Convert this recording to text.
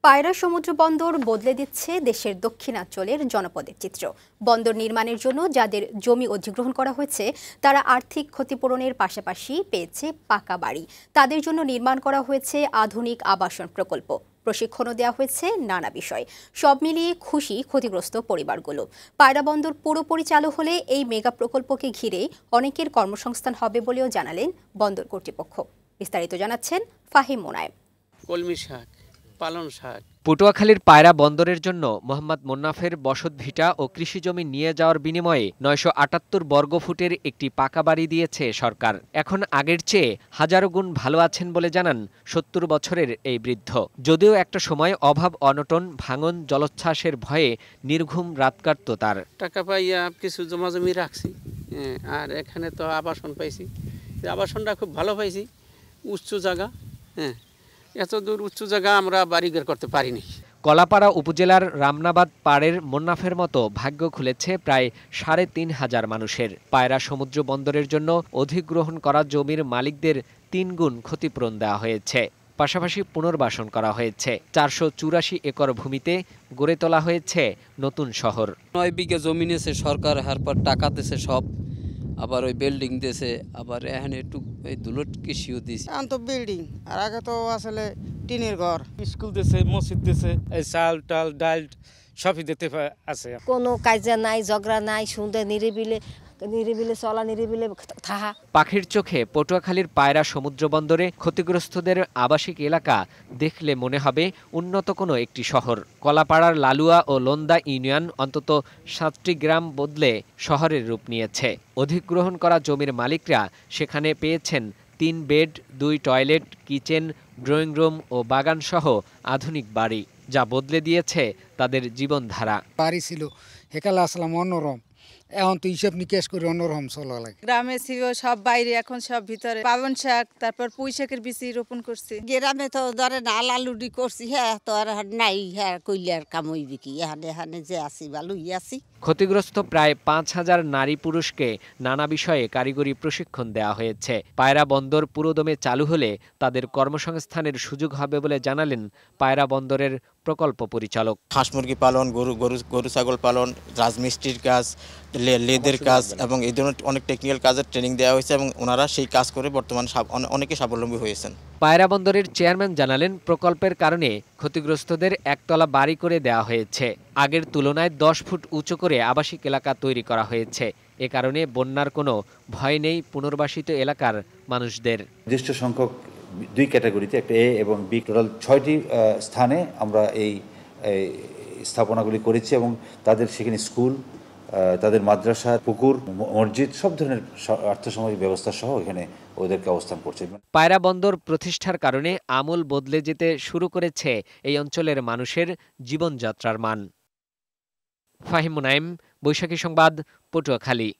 পায়রা সমুদ্র বন্দর বদলে দিচ্ছে দেশের দক্ষিণাঞ্চলের জনপদের চিত্র। বন্দর নির্মাণের জন্য যাদের জমি অধিগ্রহণ করা হয়েছে তারা আর্থিক ক্ষতিপূরণের পাশাপাশি পেয়েছে পাকা বাড়ি। তাদের জন্য নির্মাণ করা হয়েছে আধুনিক আবাসন প্রকল্প, প্রশিক্ষণও দেওয়া হয়েছে নানা বিষয়। সব মিলিয়ে খুশি ক্ষতিগ্রস্ত পরিবারগুলো। পায়রা বন্দর পুরোপুরি চালু হলে এই মেগা প্রকল্পকে ঘিরে অনেকের কর্মসংস্থান হবে বলেও জানালেন বন্দর কর্তৃপক্ষ। বিস্তারিত জানাচ্ছেন ফাহিম মোনায়েম। কলমি শাক, পালং শাক। পটুয়াখালীর পায়রা বন্দরের জন্য মোহাম্মদ মোন্নাফের বসতভিটা ও কৃষিজমি নিয়ে যাওয়ার বিনিময়ে ৯৭৮ বর্গফুটের একটি পাকা বাড়ি দিয়েছে সরকার। এখন আগের চেয়ে হাজারো গুণ ভালো আছেন বলে জানান ৭০ বছরের এই বৃদ্ধ। যদিও একটা সময় অভাব অনটন, ভাঙন, জলোচ্ছ্বাসের ভয়ে নির্ঘুম রাত কাটত তার। টাকা পাইয়া কিছু জমি রাখছি, আর এখানে তো আবাসন পাইছি। আবাসনটা খুব ভালো পাইছি, উচ্চ জায়গা। এত দূর উচ্চ জায়গা আমরা বাড়িঘর করতে পারিনি। কলাপাড়া উপজেলার রামনাবাদ পাড়ের মোন্নাফের মতো ভাগ্য খুলেছে প্রায় ৩৫০০ মানুষের। পায়রা সমুদ্র বন্দরের জন্য অধিগ্রহণ করা জমির মালিকদের ৩ গুণ ক্ষতিপূরণ দেওয়া হয়েছে। পাশাপাশি পুনর্বাসন করা হয়েছে। ৪৮৪ একর ভূমিতে গড়ে তোলা হয়েছে নতুন শহর। ৯ বিঘা জমি নিয়েছে সরকার, হারপর টাকা দিয়েছে সব, আবার ওই বিল্ডিং দিয়েছে, আবার এখানে একটু এই দুলট কৃষিও দিয়েছে। এখন তো বিল্ডিং, আর আগে তো আসলে টিনের ঘর। স্কুল দিয়েছে, মসজিদ দিয়েছে, এই চাল টাল ডাল সবই দিতে আছে। কোনো কাজা নাই, ঝগড়া নাই, সুন্দর নিরিবিলে চলা, নিরিবিলে থাহা। পাখির চোখে পটুয়াখালীর পায়রা সমুদ্র বন্দরে ক্ষতিগ্রস্তদের আবাসিক এলাকা দেখলে মনে হবে উন্নত কোনো একটি শহর। কলাপাড়ার লালুয়া ও লোন্দা ইউনিয়ন অন্তত ৭টি গ্রাম বদলে শহরের রূপ নিয়েছে। অধিগ্রহণ করা জমির মালিকরা সেখানে পেয়েছেন ৩ bed, ২ toilet, kitchen, drawing room ও বাগান সহ আধুনিক বাড়ি, যা বদলে দিয়েছে তাদের জীবনধারা। বাড়ি ছিল হেকালে আসলাম অন্যরম, এখন তো হিসাব নিকেশ করে অন্যরকম চলা লাগে। গ্রামে ছিল সব বাইরে, এখন সব ভিতরে। পালং শাক, তারপর পুঁই শাকের বীজ রোপণ করছি। গ্রামে তো ধরেন আলালুডি করছি, হ্যাঁ তো আর নাই, হ্যাঁ কইলার কামই বিকি এখানে যে আসি বা লুই আসি। ক্ষতিগ্রস্ত প্রায় ৫,০০০ নারী পুরুষকে নানা বিষয়ে কারিগরি প্রশিক্ষণ দেওয়া হয়েছে। পায়রা বন্দর পুরোদমে চালু হলে তাদের কর্মসংস্থানের সুযোগ হবে বলে জানালেন পায়রা বন্দরের প্রকল্প পরিচালক। হাঁস মুরগি পালন, গরু ছাগল পালন, রাজমিস্ত্রির কাজ, লেদের কাজ এবং এই ধরনের অনেক টেকনিক্যাল কাজের ট্রেনিং দেওয়া হয়েছে এবং ওনারা সেই কাজ করে বর্তমান অনেকে স্বাবলম্বী হয়েছেন। পায়রা বন্দরের চেয়ারম্যান জানালেন, প্রকল্পের কারণে ক্ষতিগ্রস্তদের একতলা বাড়ি করে দেওয়া হয়েছে। আগের তুলনায় ১০ ফুট উঁচু করে আবাসিক এলাকা তৈরি করা হয়েছে। এ কারণে বন্যার কোনো ভয় নেই পুনর্বাসিত এলাকার মানুষদের। নির্দিষ্ট সংখ্যক 2 ক্যাটাগরিতে, একটা এ এবং বি, টোটাল 6টি স্থানে আমরা এই স্থাপনাগুলি করেছি এবং তাদের সেখানে স্কুল, তাদের মাদ্রাসা, পুকুর, মসজিদ, সব ধরনের আর্থসামাজিক ব্যবস্থা সহ এখানে ওদেরকে অবস্থান করছে। পায়রা বন্দর প্রতিষ্ঠার কারণে আমূল বদলে যেতে শুরু করেছে এই অঞ্চলের মানুষের জীবনযাত্রার মান। ফাহিম মোনায়েম, বৈশাখী সংবাদ, পটুয়াখালী।